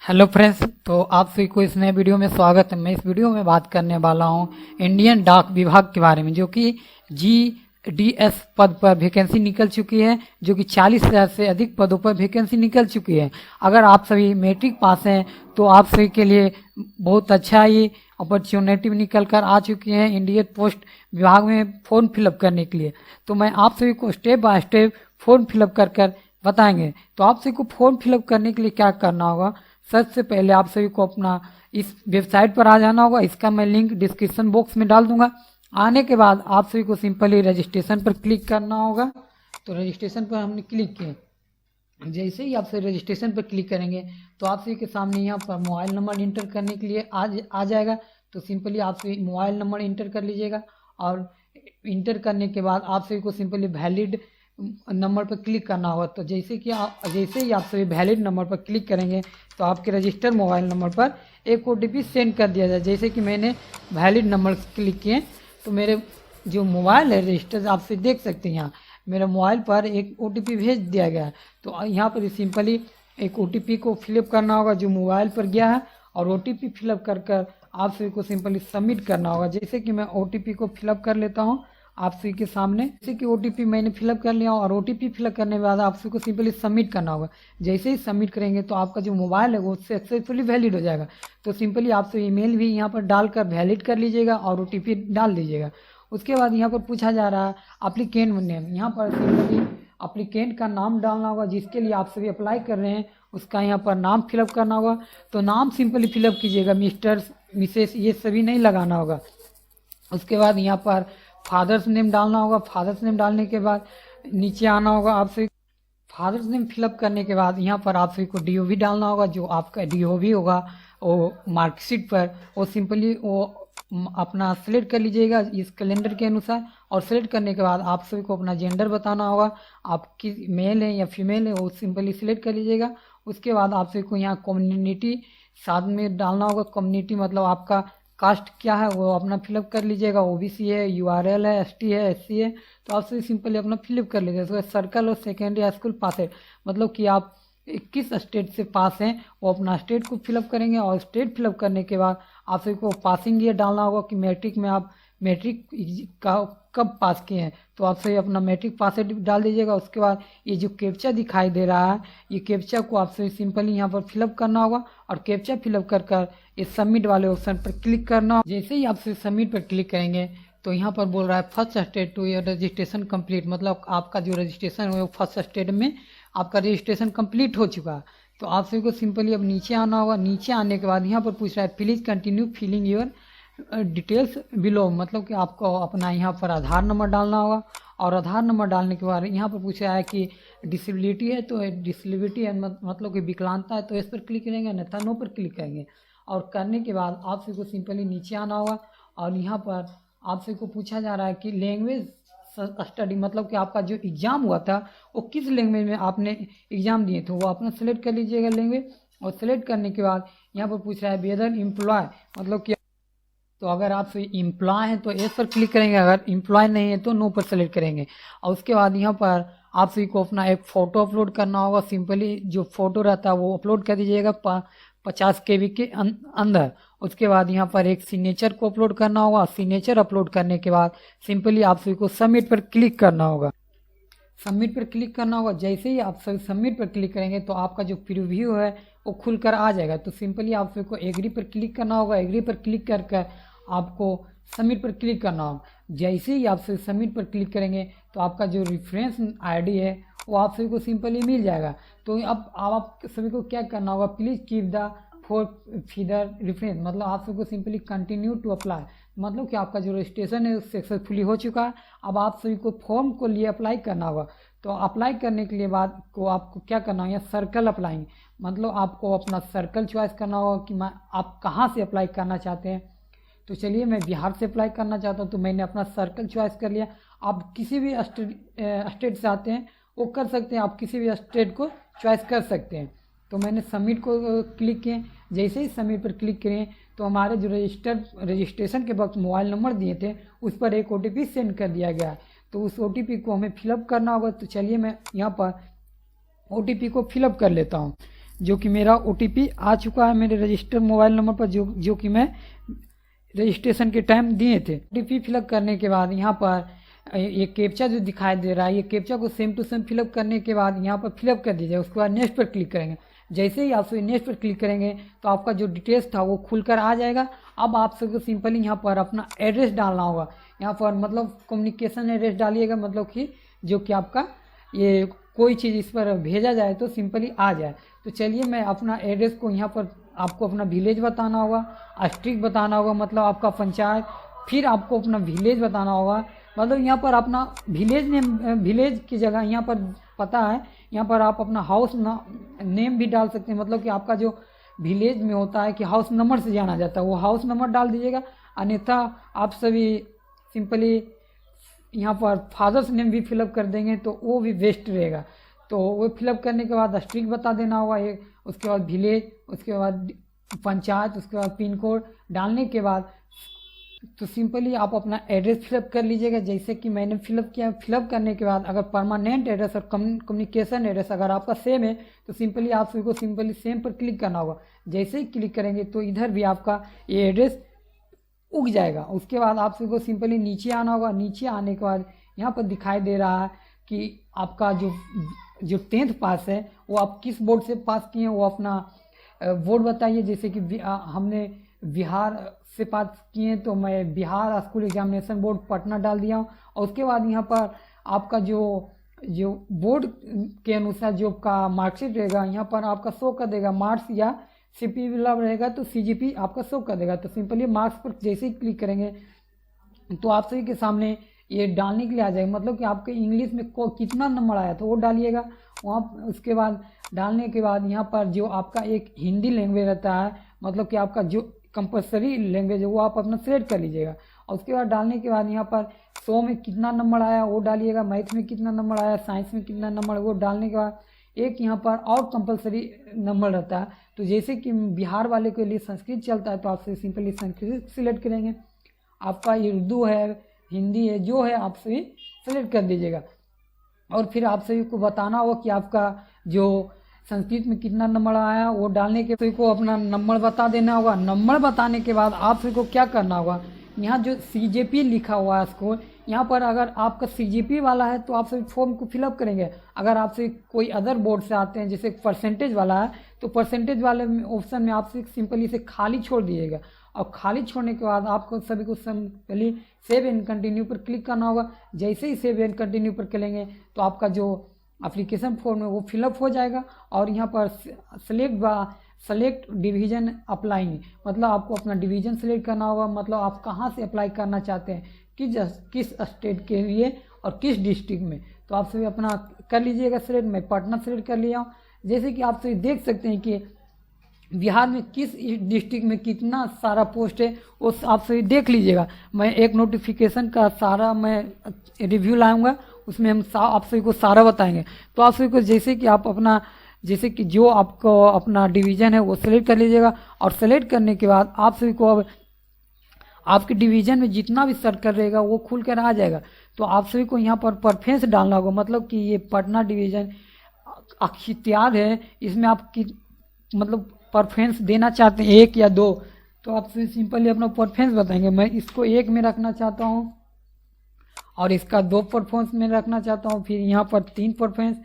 Hello friends, तो आप सभी को इस नए वीडियो में स्वागत है। मैं इस वीडियो में बात करने वाला हूं इंडियन डाक विभाग के बारे में, जो कि GDS पद पर वैकेंसी निकल चुकी है, जो कि 40,000 से अधिक पदों पर वैकेंसी निकल चुकी है। अगर आप सभी मैट्रिक पास हैं तो आप सभी के लिए बहुत अच्छा ये अपॉर्चुनिटी निकल कर आ चुकी है इंडियन पोस्ट विभाग में फॉर्म फिलअप करने के लिए। तो मैं आप सभी को step by step form fill up कर बताएंगे। तो आप सभी को फॉर्म फिलअप करने के लिए क्या करना होगा, सबसे पहले आप सभी को अपना इस वेबसाइट पर आ जाना होगा। इसका मैं लिंक डिस्क्रिप्शन बॉक्स में डाल दूंगा। आने के बाद आप सभी को सिंपली रजिस्ट्रेशन पर क्लिक करना होगा। तो रजिस्ट्रेशन पर हमने क्लिक किया। जैसे ही आप सभी रजिस्ट्रेशन पर क्लिक करेंगे तो आप सभी के सामने यहाँ पर मोबाइल नंबर इंटर करने के लिए आ जाएगा। तो सिंपली आप सभी मोबाइल नंबर इंटर कर लीजिएगा और इंटर करने के बाद आप सभी को सिंपली वैलिड नंबर पर क्लिक करना होगा। तो जैसे ही आप सभी वैलिड नंबर पर क्लिक करेंगे तो आपके रजिस्टर्ड मोबाइल नंबर पर एक OTP सेंड कर दिया जाए। जैसे कि मैंने वैलिड नंबर क्लिक किए तो मेरे जो मोबाइल है रजिस्टर, आप से देख सकते हैं यहाँ मेरे मोबाइल पर एक OTP भेज दिया गया है। तो यहाँ पर सिंपली एक OTP को फिलअप करना होगा जो मोबाइल पर गया है, और OTP फिलअप कर आप सभी को सिंपली सबमिट करना होगा। जैसे कि मैं OTP को फिलअप कर लेता हूँ आप सभी के सामने। जैसे कि OTP मैंने फिलअप कर लिया और OTP फिलअप करने के बाद आप सभी को सिंपली सबमिट करना होगा। जैसे ही सबमिट करेंगे तो आपका जो मोबाइल है वो सक्सेसफुली वैलिड हो जाएगा। तो सिंपली आप सभी ईमेल भी यहाँ पर डालकर वैलिड कर लीजिएगा और OTP डाल दीजिएगा। उसके बाद यहाँ पर पूछा जा रहा है अप्लीकेंट नेम। यहाँ पर सिंपली अप्लीकेंट का नाम डालना होगा, जिसके लिए आप सभी अप्लाई कर रहे हैं उसका यहाँ पर नाम फिलअप करना होगा। तो नाम सिंपली फिलअप कीजिएगा, मिस्टर मिसेस ये सभी नहीं लगाना होगा। उसके बाद यहाँ पर फादर्स नेम डालना होगा। फादर्स नेम डालने के बाद नीचे आना होगा। आप सभी फादर्स नेम फिलअप करने के बाद यहाँ पर आप सभी को DOB डालना होगा। जो आपका DOB होगा वो मार्कशीट पर वो सिंपली वो अपना सिलेक्ट कर लीजिएगा इस कैलेंडर के अनुसार। और सिलेक्ट करने के बाद आप सभी को अपना जेंडर बताना होगा, आपकी मेल है या फीमेल है वो सिंपली सिलेक्ट कर लीजिएगा। उसके बाद आप सभी को यहाँ कम्युनिटी साथ में डालना होगा। कम्युनिटी मतलब आपका कास्ट क्या है वो अपना फिलअप कर लीजिएगा। OBC है, URL है, ST है, SC है। तो आप सभी सिंपली अपना फिलअप कर लीजिएगा। उसके सर्कल और सेकेंडरी स्कूल पास है, मतलब कि आप किस स्टेट से पास हैं वो अपना स्टेट को फिलअप करेंगे। और स्टेट फिलअप करने के बाद आप सभी को पासिंग ईयर डालना होगा कि मैट्रिक में आप मैट्रिक का कब पास किए हैं। तो आप सभी अपना मैट्रिक पास डाल दीजिएगा। उसके बाद ये जो कैप्चा दिखाई दे रहा है ये कैप्चा को आप सभी सिंपली यहाँ पर फिलअप करना होगा। और कैप्चा फिलअप कर ये सबमिट वाले ऑप्शन पर क्लिक करना होगा। जैसे ही आप सभी सबमिट पर क्लिक करेंगे तो यहाँ पर बोल रहा है first state to your registration complete, मतलब आपका जो रजिस्ट्रेशन है वो फर्स्ट स्टेट में आपका रजिस्ट्रेशन कंप्लीट हो चुका है। तो आप सभी को सिंपली अब नीचे आना होगा। नीचे आने के बाद यहाँ पर पूछ रहा है please continue filling your details below, मतलब कि आपको अपना यहाँ पर आधार नंबर डालना होगा। और आधार नंबर डालने के बाद यहाँ पर पूछ रहा है कि डिसेबिलिटी है तो डिसेबिलिटी है, मतलब कि विकलांगता है तो इस पर क्लिक करेंगे, अन्यथा नो पर क्लिक करेंगे। और करने के बाद आप सभी को सिंपली नीचे आना होगा। और यहाँ पर आप सभी को पूछा जा रहा है कि लैंग्वेज स्टडी, मतलब कि आपका जो एग्ज़ाम हुआ था वो किस लैंग्वेज में आपने एग्ज़ाम दिए थे वो अपना सेलेक्ट कर लीजिएगा लैंग्वेज। और सेलेक्ट करने के बाद यहाँ पर पूछ रहा है वेदर एम्प्लॉय, मतलब कि तो अगर आप एम्प्लॉय हैं तो एस पर क्लिक करेंगे, अगर एम्प्लॉय नहीं है तो नो पर सेलेक्ट करेंगे। और उसके बाद यहाँ पर आप सभी को अपना एक फ़ोटो अपलोड करना होगा। सिंपली जो फ़ोटो रहता है वो अपलोड कर दीजिएगा 50 KB के अंदर। उसके बाद यहाँ पर एक सिग्नेचर को अपलोड करना होगा। सिग्नेचर अपलोड करने के बाद सिंपली आप सभी को सबमिट पर क्लिक करना होगा। सबमिट पर क्लिक करना होगा। जैसे ही आप सभी सबमिट पर क्लिक करेंगे तो आपका जो प्रीव्यू है वो खुलकर आ जाएगा। तो सिंपली आप सभी को एग्री पर क्लिक करना होगा। एग्री पर क्लिक कर आपको सबमिट पर क्लिक करना होगा। जैसे ही आप सभी सबमिट पर क्लिक करेंगे तो आपका जो रेफरेंस ID है वो आप सभी को सिंपली मिल जाएगा। तो अब आप सभी को क्या करना होगा, please keep the further reference, मतलब आप सभी को सिंपली कंटिन्यू टू अप्लाई, मतलब कि आपका जो रजिस्ट्रेशन है सक्सेसफुली हो चुका है। अब आप सभी को फॉर्म को लिए अप्लाई करना होगा। तो अप्लाई करने के लिए बाद को आपको क्या करना होगा, सर्कल अप्लाई, मतलब आपको अपना सर्कल चॉइस करना होगा कि आप कहाँ से अप्लाई करना चाहते हैं। तो चलिए मैं बिहार से अप्लाई करना चाहता हूँ तो मैंने अपना सर्कल चॉइस कर लिया। आप किसी भी स्टेट से आते हैं वो कर सकते हैं, आप किसी भी स्टेट को चॉइस कर सकते हैं। तो मैंने सबमिट को क्लिक किए। जैसे ही सबमिट पर क्लिक करें तो हमारे जो रजिस्ट्रेशन के वक्त मोबाइल नंबर दिए थे उस पर एक OTP सेंड कर दिया गया। तो उस OTP को हमें फिलअप करना होगा। तो चलिए मैं यहाँ पर OTP को फिलअप कर लेता हूँ। जो कि मेरा OTP आ चुका है मेरे रजिस्टर्ड मोबाइल नंबर पर, जो कि मैं रजिस्ट्रेशन के टाइम दिए थे। OTP फिलअप करने के बाद यहाँ पर ये कैप्चा जो दिखाई दे रहा है, ये कैप्चा को सेम टू सेम फिलअप करने के बाद यहाँ पर फिलअप कर दीजिए। उसके बाद नेक्स्ट पर क्लिक करेंगे। जैसे ही आप नेक्स्ट पर क्लिक करेंगे तो आपका जो डिटेल्स था वो खुलकर आ जाएगा। अब आप सबको सिंपली यहाँ पर अपना एड्रेस डालना होगा। यहाँ पर मतलब कम्युनिकेशन एड्रेस डालिएगा, मतलब कि जो कि आपका ये कोई चीज़ इस पर भेजा जाए तो सिंपली आ जाए। तो चलिए मैं अपना एड्रेस को यहाँ पर आपको अपना विलेज बताना होगा, डिस्ट्रिक्ट बताना होगा, मतलब आपका पंचायत, फिर आपको अपना विलेज बताना होगा। मतलब यहाँ पर अपना विलेज की जगह यहाँ पर पता है, यहाँ पर आप अपना हाउस नेम भी डाल सकते हैं। मतलब कि आपका जो विलेज में होता है कि हाउस नंबर से जाना जाता है, वो हाउस नंबर डाल दीजिएगा। अन्यथा आप सभी सिंपली यहाँ पर फादर्स नेम भी फिलअप कर देंगे तो वो भी बेस्ट रहेगा। तो वो फिलअप करने के बाद डिस्ट्रिक्ट बता देना होगा एक, उसके बाद विलेज, उसके बाद पंचायत, उसके बाद पिन कोड डालने के बाद तो सिंपली आप अपना एड्रेस फिलअप कर लीजिएगा जैसे कि मैंने फिलअप किया। फिलअप करने के बाद अगर परमानेंट एड्रेस और कम्युनिकेशन एड्रेस अगर आपका सेम है तो सिंपली आप सभी को सिंपली सेम पर क्लिक करना होगा। जैसे ही क्लिक करेंगे तो इधर भी आपका ये एड्रेस उग जाएगा। उसके बाद आप सभी को सिंपली नीचे आना होगा। नीचे आने के बाद यहाँ पर दिखाई दे रहा है कि आपका जो 10th पास है वो आप किस बोर्ड से पास किए हैं, वो अपना बोर्ड बताइए। जैसे कि हमने बिहार से पास किए तो मैं Bihar school examination board Patna डाल दिया हूँ। और उसके बाद यहाँ पर आपका जो बोर्ड के अनुसार जो का मार्कशीट रहेगा यहाँ पर आपका शो कर देगा। मार्क्स या CP रहेगा तो CGP आपका शो कर देगा। तो सिंपली मार्क्स पर जैसे ही क्लिक करेंगे तो आप सभी के सामने ये डालने के लिए आ जाएगा। मतलब कि आपके इंग्लिश में कितना नंबर आया तो वो डालिएगा वहाँ। उसके बाद डालने के बाद यहाँ पर जो आपका एक हिंदी लैंग्वेज रहता है, मतलब कि आपका जो कंपलसरी लैंग्वेज है वो आप अपना सेलेक्ट कर लीजिएगा। और उसके बाद डालने के बाद यहाँ पर 100 में कितना नंबर आया वो डालिएगा, मैथ में कितना नंबर आया, साइंस में कितना नंबर, वो डालने के बाद एक यहाँ पर और कंपलसरी नंबर रहता है। तो जैसे कि बिहार वाले के लिए संस्कृत चलता है तो आप सिंपली संस्कृत सिलेक्ट करेंगे। आपका उर्दू है, हिंदी है, जो है आप सभी सेलेक्ट कर दीजिएगा। और फिर आप सभी को बताना होगा कि आपका जो संस्कृत में कितना नंबर आया वो डालने के सभी को अपना नंबर बता देना होगा। नंबर बताने के बाद आप सभी को क्या करना होगा, यहाँ जो CGP लिखा हुआ है स्कोर, यहाँ पर अगर आपका CGP वाला है तो आप सभी फॉर्म को फिलअप करेंगे। अगर आप सभी कोई अदर बोर्ड से आते हैं जैसे परसेंटेज वाला है तो परसेंटेज वाले ऑप्शन में आप सिंपली इसे खाली छोड़ दीजिएगा। और खाली छोड़ने के बाद आपको सभी को सिंपली सेव एंड कंटिन्यू पर क्लिक करना होगा। जैसे ही सेव एंड कंटिन्यू पर करेंगे तो आपका जो एप्लीकेशन फॉर्म है वो फिलअप हो जाएगा। और यहाँ पर सेलेक्ट डिवीजन अप्लाइंग, मतलब आपको अपना डिवीजन सेलेक्ट करना होगा। मतलब आप कहाँ से अप्लाई करना चाहते हैं, किस स्टेट के लिए और किस डिस्ट्रिक्ट में, तो आप सभी अपना कर लीजिएगा सेलेक्ट। मैं पटना सेलेक्ट कर लिया हूँ। जैसे कि आप सभी देख सकते हैं कि बिहार में किस डिस्ट्रिक्ट में कितना सारा पोस्ट है वो आप सभी देख लीजिएगा। मैं एक नोटिफिकेशन का सारा मैं रिव्यू लाऊंगा, उसमें हम आप सभी को सारा बताएंगे। तो आप सभी को जैसे कि आप अपना जैसे कि जो आपको अपना डिवीज़न है वो सेलेक्ट कर लीजिएगा। और सेलेक्ट करने के बाद आप सभी को अब आपके डिवीज़न में जितना भी सर्कल रहेगा वो खुल कर आ जाएगा। तो आप सभी को यहाँ पर प्रेफरेंस डालना होगा। मतलब कि ये पटना डिवीज़न अख्तियार है, इसमें आप मतलब प्रेफरेंस देना चाहते हैं 1 या 2, तो आप सिंपली अपना प्रेफरेंस बताएंगे। मैं इसको 1 में रखना चाहता हूँ और इसका 2 प्रेफरेंस में रखना चाहता हूँ, फिर यहाँ पर 3 प्रेफरेंस।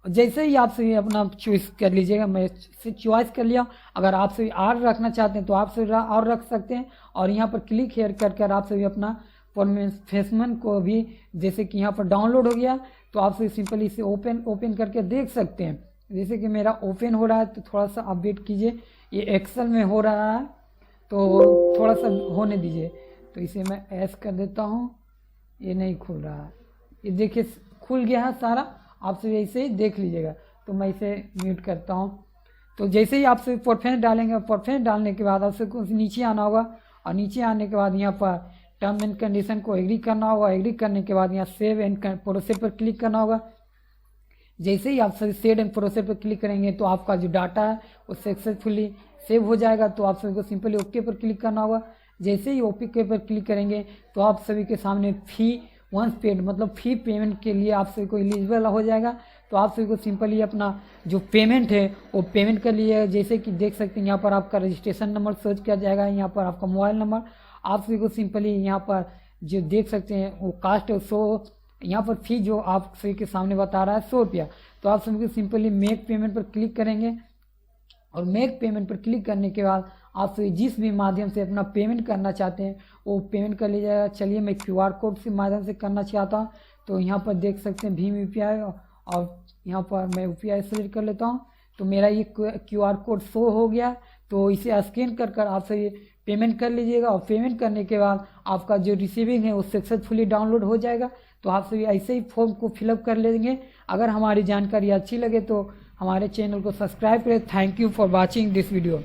जैसे ही आप सभी अपना चॉइस कर लीजिएगा। मैं से चॉइस कर लिया। अगर आप सभी R रखना चाहते हैं तो आप सभी और रख सकते हैं। और यहाँ पर क्लिक हेयर कर आप सभी अपना प्रेफरेंस को भी, जैसे कि यहाँ पर डाउनलोड हो गया तो आप सभी सिंपली इसे ओपन करके देख सकते हैं। जैसे कि मेरा ओपन हो रहा है तो थोड़ा सा अपडेट कीजिए। ये एक्सेल में हो रहा है तो थोड़ा सा होने दीजिए। तो इसे मैं ऐस कर देता हूँ, ये नहीं खुल रहा है। ये देखिए खुल गया है सारा, आप सब ऐसे ही देख लीजिएगा। तो मैं इसे म्यूट करता हूँ। तो जैसे ही आप सब प्रेफरेंस डालेंगे, प्रेफरेंस डालने के बाद आप सबको नीचे आना होगा। और नीचे आने के बाद यहाँ पर टर्म एंड कंडीशन को एग्री करना होगा। एग्री करने के बाद यहाँ सेव एंड प्रोसेस पर क्लिक करना होगा। जैसे ही आप सभी सेव एंड प्रोसेस पर क्लिक करेंगे तो आपका जो डाटा है वो सक्सेसफुली सेव हो जाएगा। तो आप सभी को सिंपली ओके पर क्लिक करना होगा। जैसे ही ओके पर क्लिक करेंगे तो आप सभी के सामने फी वंस पेड, मतलब फी पेमेंट के लिए आप सभी को एलिजिबल हो जाएगा। तो आप सभी को सिंपली अपना जो पेमेंट है वो पेमेंट कर लीजिएगा। जैसे कि देख सकते हैं यहाँ पर आपका रजिस्ट्रेशन नंबर सर्च किया जाएगा, यहाँ पर आपका मोबाइल नंबर, आप सभी को सिंपली यहाँ पर जो देख सकते हैं वो कास्ट 100, यहाँ पर फी जो आप सभी के सामने बता रहा है 100 रुपया। तो आप सभी को सिंपली मेक पेमेंट पर क्लिक करेंगे और मेक पेमेंट पर क्लिक करने के बाद आप सभी जिस भी माध्यम से अपना पेमेंट करना चाहते हैं वो पेमेंट कर लीजिएगा। चलिए मैं QR कोड के माध्यम से करना चाहता हूँ, तो यहाँ पर देख सकते हैं भीम UPI और यहाँ पर मैं UPI सेलेक्ट कर लेता हूँ। तो मेरा ये QR कोड शो हो गया, तो इसे स्कैन कर आप सभी पेमेंट कर लीजिएगा और पेमेंट करने के बाद आपका जो रिसीविंग है वो सक्सेसफुली डाउनलोड हो जाएगा। तो आप सभी ऐसे ही फॉर्म को फिलअप कर लेंगे। अगर हमारी जानकारी अच्छी लगे तो हमारे चैनल को सब्सक्राइब करें। Thank you for watching this video.